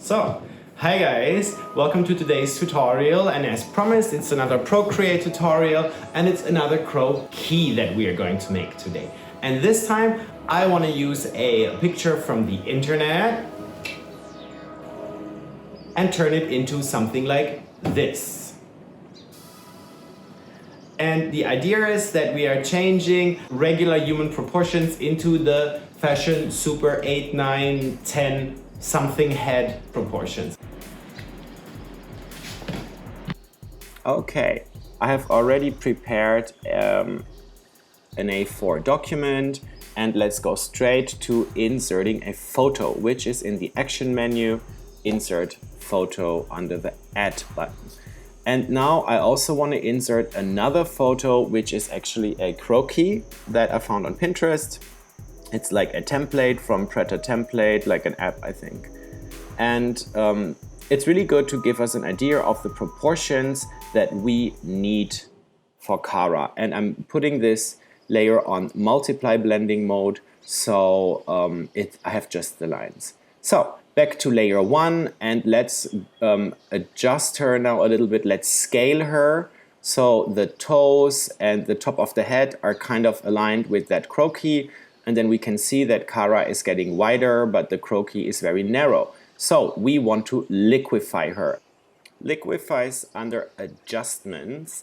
So, hi guys, welcome to today's tutorial, and as promised it's another Procreate tutorial and it's another croquis that we are going to make today. And this time I want to use a picture from the internet and turn it into something like this. And the idea is that we are changing regular human proportions into the fashion super 8, 9, 10 something head proportions. Okay, I have already prepared an A4 document, and let's go straight to inserting a photo, which is in the action menu, insert photo under the add button. And now I also want to insert another photo, which is actually a croquis that I found on Pinterest. It's like a template from Preta Template, like an app, I think. And it's really good to give us an idea of the proportions that we need for Cara. And I'm putting this layer on multiply blending mode, so I have just the lines. So back to layer 1, and let's adjust her now a little bit. Let's scale her so the toes and the top of the head are kind of aligned with that croquis. And then we can see that Cara is getting wider, but the croquis is very narrow. So we want to liquify her. Liquify is under adjustments,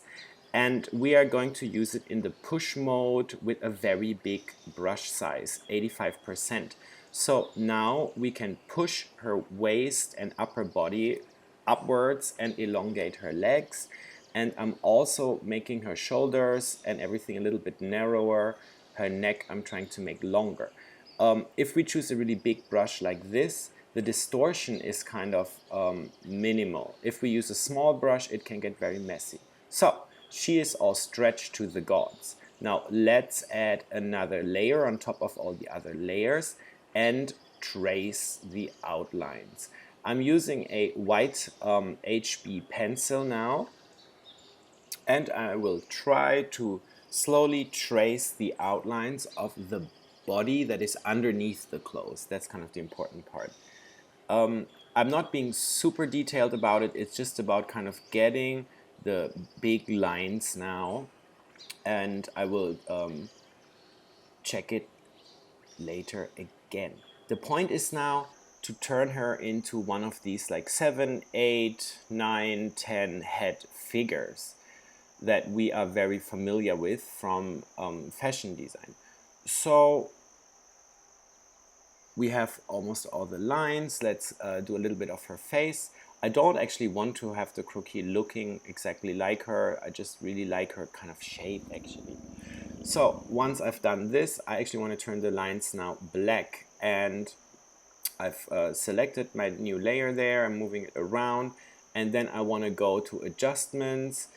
and we are going to use it in the push mode with a very big brush size, 85%. So now we can push her waist and upper body upwards and elongate her legs. And I'm also making her shoulders and everything a little bit narrower. Her neck I'm trying to make longer. If we choose a really big brush like this, the distortion is kind of minimal. If we use a small brush, it can get very messy. So she is all stretched to the gods. Now let's add another layer on top of all the other layers and trace the outlines. I'm using a white HB pencil now, and I will try to slowly trace the outlines of the body that is underneath the clothes. That's kind of the important part. I'm not being super detailed about it. It's just about kind of getting the big lines now, and I will check it later again. The point is now to turn her into one of these like 7, 8, 9, 10 head figures that we are very familiar with from fashion design. So we have almost all the lines. Let's do a little bit of her face. I don't actually want to have the croquis looking exactly like her. I just really like her kind of shape actually. So once I've done this, I actually want to turn the lines now black, and I've selected my new layer there. I'm moving it around, and then I want to go to adjustments,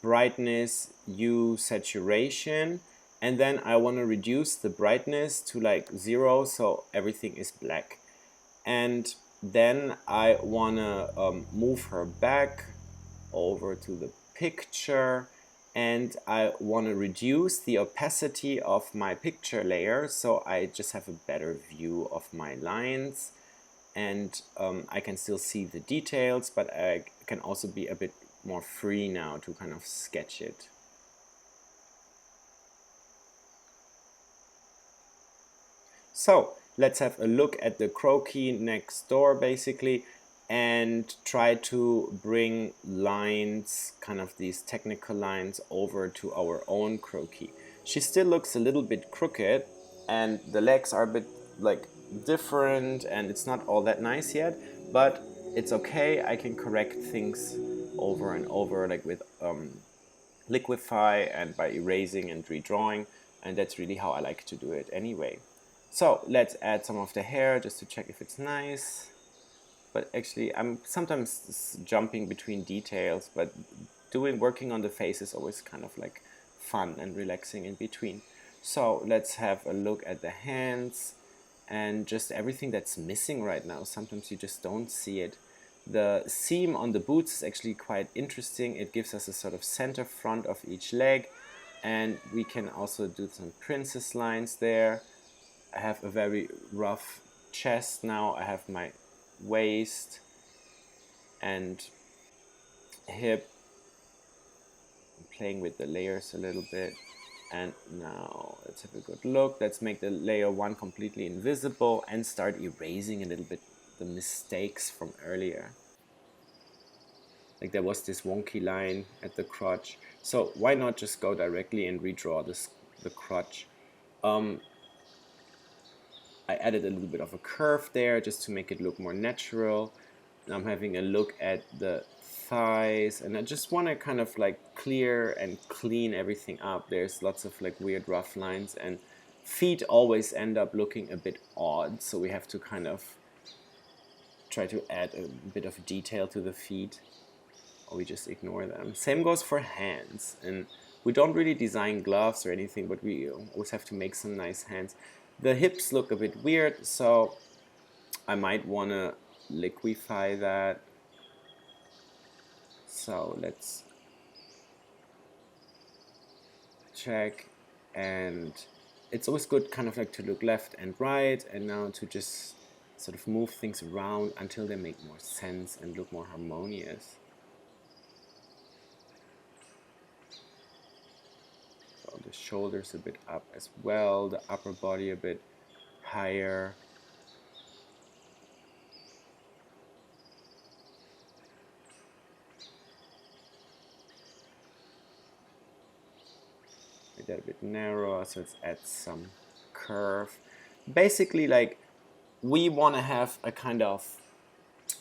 brightness, hue, saturation, and then I want to reduce the brightness to like 0, so everything is black. And then I want to move her back over to the picture, and I want to reduce the opacity of my picture layer so I just have a better view of my lines, and I can still see the details, but I can also be a bit more free now to kind of sketch it. So let's have a look at the croquis next door basically, and try to bring lines, kind of these technical lines, over to our own croquis. She still looks a little bit crooked, and the legs are a bit like different, and it's not all that nice yet, but it's okay. I can correct things over and over, like with Liquify and by erasing and redrawing, and that's really how I like to do it anyway. So let's add some of the hair just to check if it's nice. But actually I'm sometimes jumping between details, but working on the face is always kind of like fun and relaxing in between. So let's have a look at the hands and just everything that's missing right now. Sometimes you just don't see it. The seam on the boots is actually quite interesting. It gives us a sort of center front of each leg, and we can also do some princess lines there. I have a very rough chest now. I have my waist and hip, playing with the layers a little bit. And now let's have a good look. Let's make the layer 1 completely invisible and start erasing a little bit the mistakes from earlier. Like there was this wonky line at the crotch. So why not just go directly and redraw the crotch? I added a little bit of a curve there just to make it look more natural. I'm having a look at the thighs, and I just want to kind of like clear and clean everything up. There's lots of like weird rough lines, and feet always end up looking a bit odd, so we have to kind of try to add a bit of detail to the feet, or we just ignore them. Same goes for hands, and we don't really design gloves or anything, but we always have to make some nice hands. The hips look a bit weird, so I might want to liquify that. So let's check, and it's always good kind of like to look left and right, and now to just sort of move things around until they make more sense and look more harmonious. So the shoulders a bit up as well, the upper body a bit higher. Make that a bit narrower, so let's add some curve. Basically, like, we want to have a kind of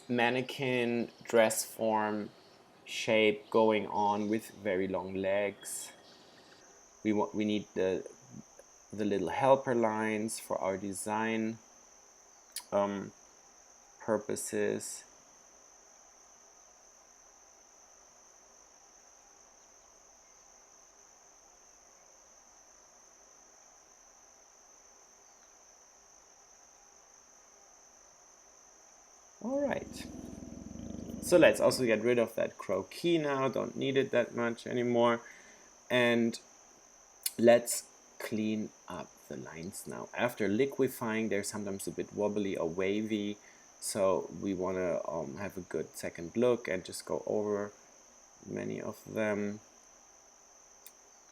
mannequin dress form shape going on with very long legs. We need the little helper lines for our design purposes. All right. So let's also get rid of that croquis now. Don't need it that much anymore. And let's clean up the lines now. After liquifying, they're sometimes a bit wobbly or wavy, so we want to have a good second look and just go over many of them.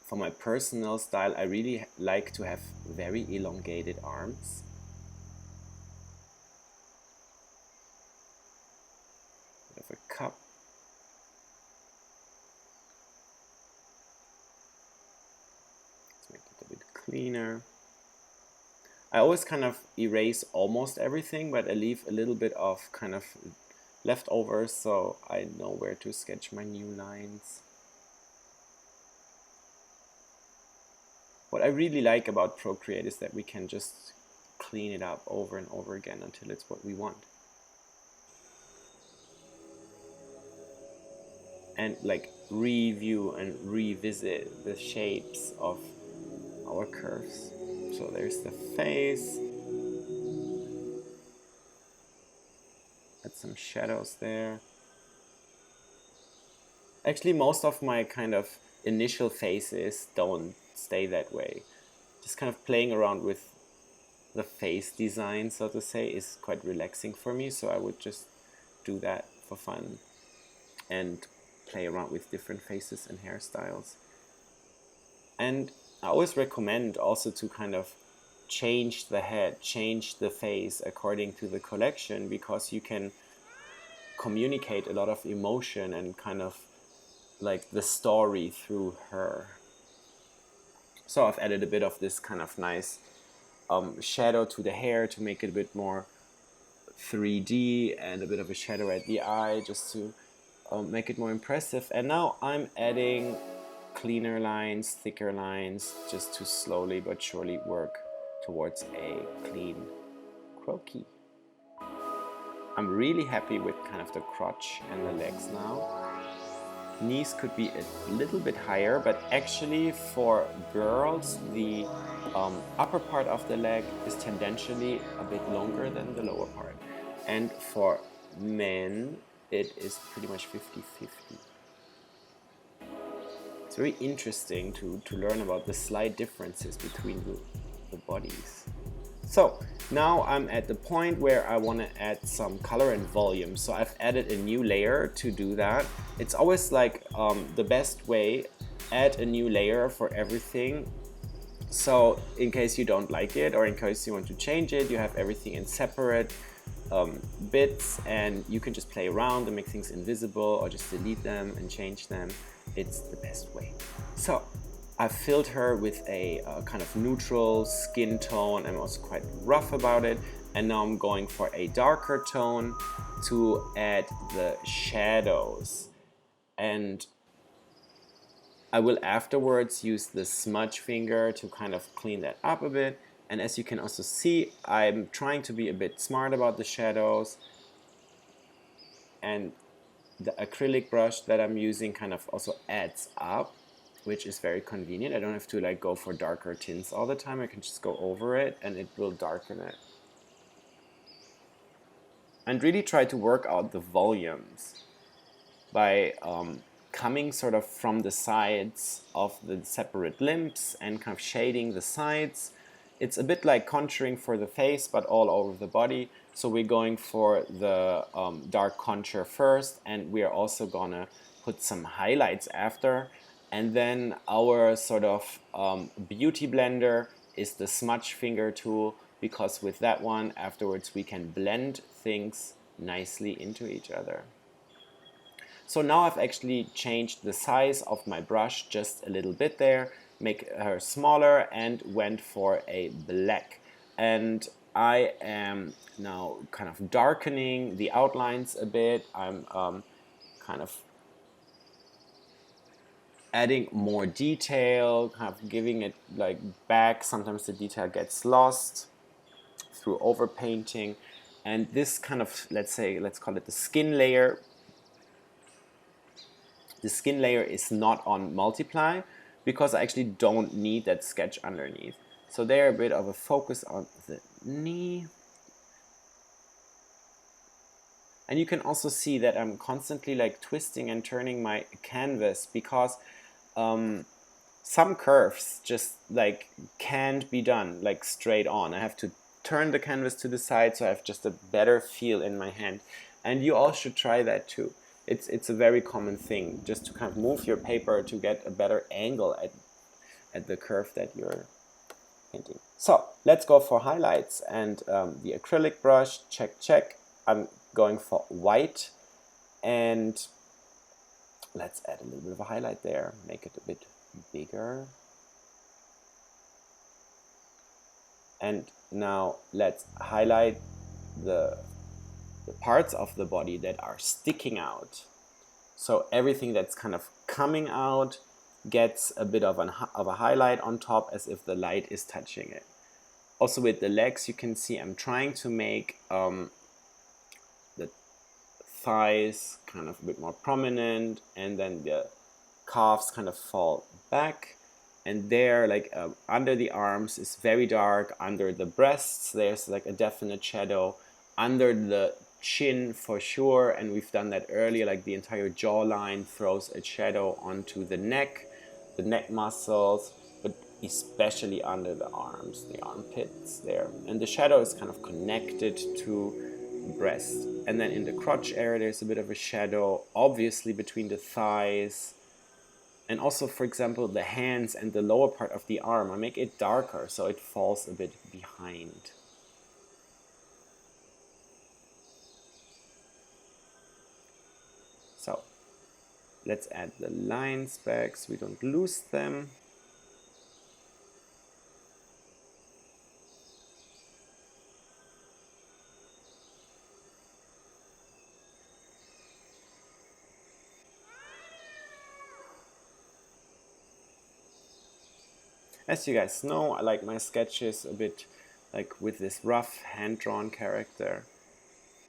For my personal style, I really like to have very elongated arms. Bit of a cup. Cleaner. I always kind of erase almost everything, but I leave a little bit of kind of leftovers so I know where to sketch my new lines. What I really like about Procreate is that we can just clean it up over and over again until it's what we want. And like review and revisit the shapes of our curves. So there's the face. Add some shadows there. Actually, most of my kind of initial faces don't stay that way. Just kind of playing around with the face design, so to say, is quite relaxing for me. So I would just do that for fun and play around with different faces and hairstyles. And I always recommend also to kind of change the head, change the face according to the collection, because you can communicate a lot of emotion and kind of like the story through her. So I've added a bit of this kind of nice shadow to the hair to make it a bit more 3D, and a bit of a shadow at the eye just to make it more impressive. And now I'm adding cleaner lines, thicker lines, just to slowly but surely work towards a clean croquis. I'm really happy with kind of the crotch and the legs now. Knees could be a little bit higher, but actually for girls the upper part of the leg is tendentially a bit longer than the lower part, and for men it is pretty much 50-50. It's very interesting to learn about the slight differences between the bodies. So now I'm at the point where I want to add some color and volume. So I've added a new layer to do that. It's always like the best way, add a new layer for everything. So in case you don't like it or in case you want to change it, you have everything in separate bits and you can just play around and make things invisible or just delete them and change them. It's the best way. So I've filled her with a kind of neutral skin tone. I'm also quite rough about it. And now I'm going for a darker tone to add the shadows. And I will afterwards use the smudge finger to kind of clean that up a bit. And as you can also see, I'm trying to be a bit smart about the shadows. And the acrylic brush that I'm using kind of also adds up, which is very convenient. I don't have to like go for darker tints all the time. I can just go over it and it will darken it. And really try to work out the volumes by coming sort of from the sides of the separate limbs and kind of shading the sides. It's a bit like contouring for the face, but all over the body. So we're going for the dark contour first, and we're also gonna put some highlights after. And then our sort of beauty blender is the smudge finger tool, because with that one, afterwards we can blend things nicely into each other. So now I've actually changed the size of my brush just a little bit there, make her smaller, and went for a black. And I am now kind of darkening the outlines a bit. I'm kind of adding more detail, kind of giving it like back. Sometimes the detail gets lost through overpainting. And this kind of, let's call it the skin layer. The skin layer is not on multiply because I actually don't need that sketch underneath. So there, a bit of a focus on the knee. And you can also see that I'm constantly like twisting and turning my canvas because some curves just like can't be done like straight on. I have to turn the canvas to the side so I have just a better feel in my hand. And you all should try that too. It's a very common thing, just to kind of move your paper to get a better angle at the curve that you're painting. So let's go for highlights and the acrylic brush, check. I'm going for white and let's add a little bit of a highlight there, make it a bit bigger. And now let's highlight the parts of the body that are sticking out. So everything that's kind of coming out gets a bit of a highlight on top, as if the light is touching it. Also with the legs, you can see I'm trying to make the thighs kind of a bit more prominent, and then the calves kind of fall back. And there, like under the arms is very dark, under the breasts there's like a definite shadow, under the chin for sure, and we've done that earlier, like the entire jawline throws a shadow onto the neck muscles, but especially under the arms, the armpits there. And the shadow is kind of connected to the breast. And then in the crotch area there's a bit of a shadow, obviously between the thighs. And also, for example, the hands and the lower part of the arm, I make it darker so it falls a bit behind. So let's add the lines back so we don't lose them. As you guys know, I like my sketches a bit like with this rough hand-drawn character.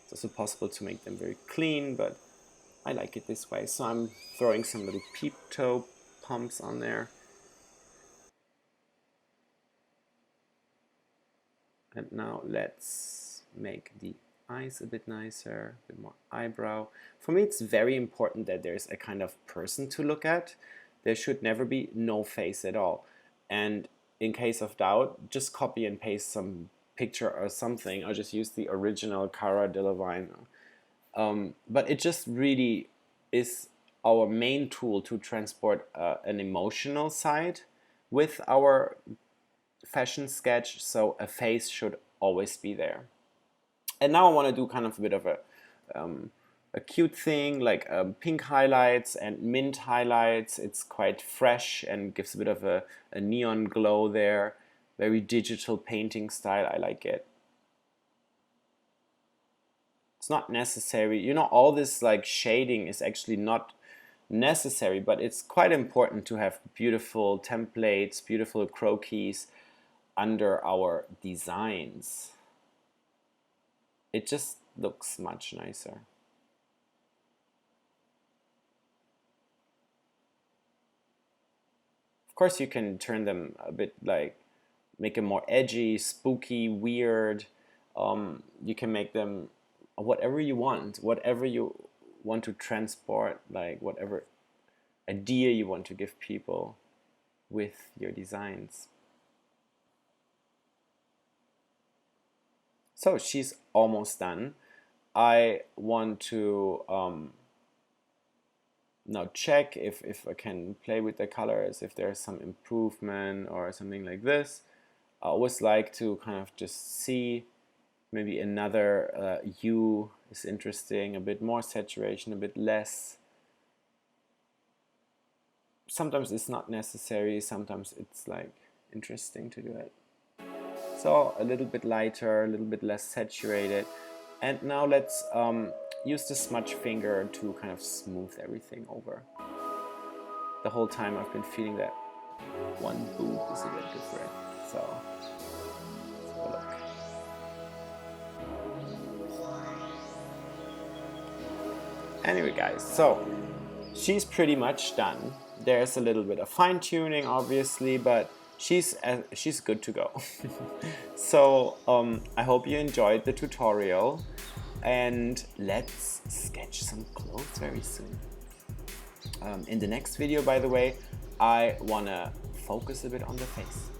It's also possible to make them very clean, but I like it this way. So I'm throwing some little peep toe pumps on there. And now let's make the eyes a bit nicer, a bit more eyebrow. For me, it's very important that there's a kind of person to look at. There should never be no face at all. And in case of doubt, just copy and paste some picture or something. I'll just use the original Cara Delevigne. But it just really is our main tool to transport an emotional side with our fashion sketch, so a face should always be there. And now I want to do kind of a bit of a cute thing, like pink highlights and mint highlights. It's quite fresh and gives a bit of a neon glow there. Very digital painting style, I like it. It's not necessary, you know, all this like shading is actually not necessary, but it's quite important to have beautiful templates, beautiful croquis under our designs. It just looks much nicer. Of course, you can turn them a bit like, make them more edgy, spooky, weird. You can make them whatever you want to transport, like whatever idea you want to give people with your designs. So she's almost done. I want to now check if I can play with the colors, if there's some improvement or something like this. I always like to kind of just see maybe another hue is interesting, a bit more saturation, a bit less. Sometimes it's not necessary, sometimes it's like interesting to do it. So a little bit lighter, a little bit less saturated. And now let's use the smudge finger to kind of smooth everything over. The whole time I've been feeling that one boob is a bit different. So let's have a look. Anyway guys, so she's pretty much done. There's a little bit of fine-tuning obviously, but she's good to go. So I hope you enjoyed the tutorial, and let's sketch some clothes very soon. In the next video, by the way, I wanna focus a bit on the face.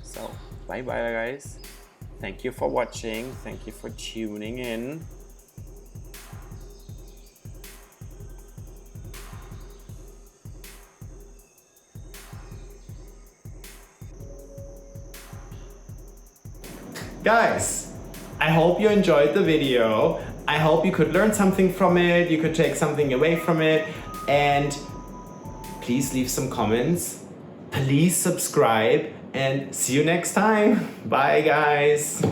So bye bye guys, thank you for watching, thank you for tuning in. Guys, I hope you enjoyed the video. I hope you could learn something from it, you could take something away from it, and please leave some comments, please subscribe, and see you next time. Bye guys.